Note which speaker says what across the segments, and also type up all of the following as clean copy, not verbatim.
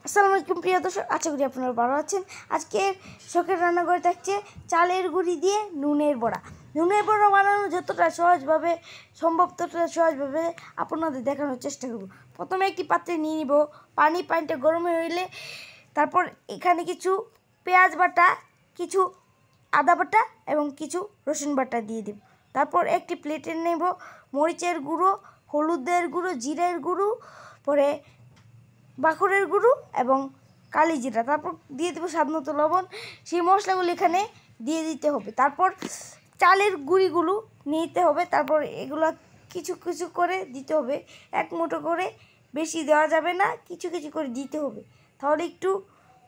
Speaker 1: আসসালামু আলাইকুম প্রিয় দর্শক, আশা করি আপনারা ভালো আছেন। আজকে শখের রান্না করে থাকছে চালের গুঁড়ি দিয়ে নুনের বড়া। নুনের বড়া বানানো যতটা সহজভাবে সম্ভব ততটা সহজভাবে আপনাদের দেখানোর চেষ্টা করব। প্রথমে একটি পাত্রে নিয়ে নিব পানিটা গরম হইলে তারপর এখানে কিছু পেঁয়াজ বাটা, কিছু আদা বাটা এবং কিছু রসুন বাটা দিয়ে দেব। তারপর একটি প্লেটে নেব মরিচের গুঁড়ো, হলুদের গুঁড়ো, জিরের গুঁড়ো, পরে বাখরের গুঁড়ো এবং কালি জিরা, তারপর দিয়ে দেবো স্বাদ মতো লবণ। সেই মশলাগুলো এখানে দিয়ে দিতে হবে। তারপর চালের গুঁড়িগুলো নিতে হবে। তারপর এগুলো কিছু কিছু করে দিতে হবে, এক মুঠো করে বেশি দেওয়া যাবে না, কিছু কিছু করে দিতে হবে, তাহলে একটু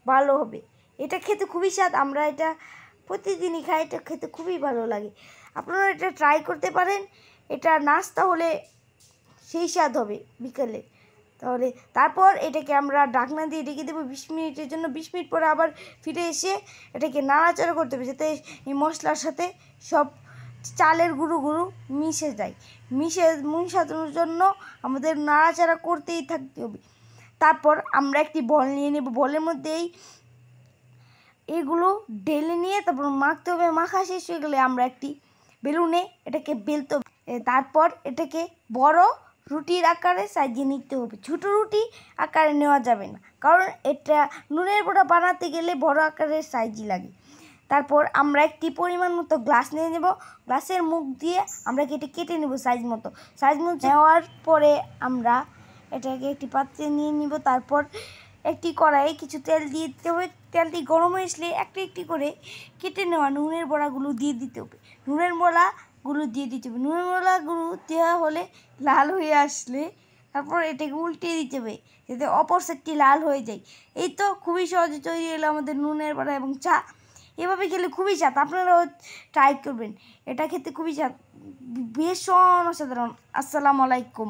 Speaker 1: ভালো হবে। এটা খেতে খুবই স্বাদ, আমরা এটা প্রতিদিনই খাই, এটা খেতে খুবই ভালো লাগে। আপনারা এটা ট্রাই করতে পারেন। এটা নাস্তা হলে সেই স্বাদ হবে বিকেলে। তাহলে তারপর এটাকে আমরা ঢাকনা দিয়ে ঢেকে দেবো 20 মিনিটের জন্য। 20 মিনিট পরে আবার ফিরে এসে এটাকে নাড়াচাড়া করতে হবে, যাতে এই মশলার সাথে সব চালের গুঁড়ো মিশে যায়। মিশানোর জন্য আমাদের নাড়াচাড়া করতেই থাকতে হবে। তারপর আমরা একটি বল নিয়ে নেব, বলের মধ্যেই এগুলো ঢেলে নিয়ে তারপর মাখতে হবে। মাখা শেষ হয়ে গেলে আমরা একটি বেলুনে এটাকে বেলতে হবে। তারপর এটাকে বড় রুটির আকারে সাজিয়ে নিতে হবে। ছোটো রুটি আকারে নেওয়া যাবে না, কারণ এটা নুনের বড়া বানাতে গেলে বড় আকারের সাইজই লাগে। তারপর আমরা একটি পরিমাণ মতো গ্লাস নিয়ে নেব, গ্লাসের মুখ দিয়ে আমরা কেটে নেব সাইজ মতো নেওয়ার পরে আমরা এটাকে একটি পাত্রে নিয়ে নিব। তারপর একটি কড়াইয়ে কিছু তেল দিয়ে দিতে হবে। তেলটি গরম হয়ে আসলে একটি করে কেটে নেওয়া নুনের বড়াগুলো দিয়ে দিতে হবে। নুনের বড়াগুলো দেওয়া হলে লাল হয়ে আসলে তারপর এটাকে উল্টে দিতে হবে, যাতে অপর সাইডটি লাল হয়ে যায়। এই তো খুবই সহজে তৈরি হলো আমাদের নুনের বড়া এবং চা। এভাবে খেলে খুবই স্বাদ, আপনারাও ট্রাই করবেন। এটা খেতে খুবই স্বাদ, ভীষণ অসাধারণ। আসসালামু আলাইকুম।